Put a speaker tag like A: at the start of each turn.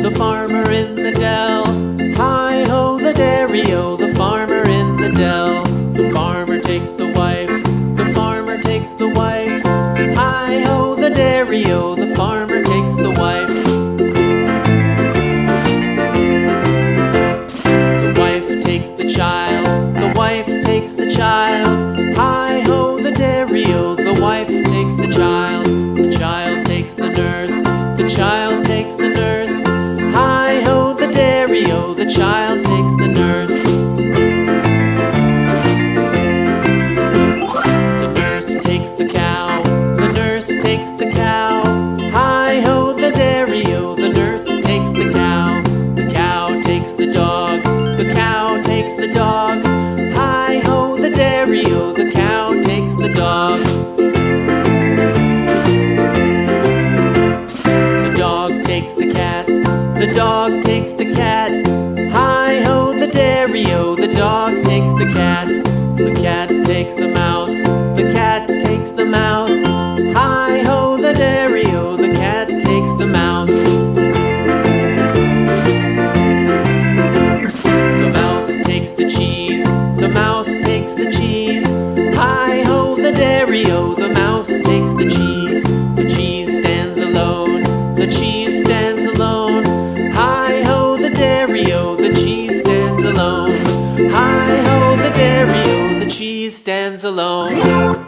A: the farmer in the dell. Hi-ho, the dairy-o, the farmer in the dell. The farmer takes the wife, the farmer takes the wife. Hi-ho, the dairy-o, the farmer takes the wife. The wife takes the child, the wife takes the child. Hi-ho, the dairy-o, the wife takes the child. The child takes the nurse, the child takes the nurse. Hi-ho, the dairy-o, the child takes the nurse. The nurse takes the cow, the nurse takes the cow. Hi-ho, the dairy-o, the nurse takes the cow. The cow takes the dog, the cow takes the dog. Hi-ho, the dairy-o, the cow takes the dog. The dog takes the cat, the dog takes the cat. Hi-ho, the dairy-o, the dog takes the cat. The cat takes the mouse, the cat takes the mouse. Hi-ho, the dairy-o, the cat takes the mouse. The mouse takes the cheese, the mouse takes the cheese. Hi-ho, the dairy-o, the mouse takes the cheese. The cheese stands alone, the cheese stands alone. Hi-ho, the dairy-o, the cheese stands alone. Hi-ho, the dairy-o, the cheese stands alone.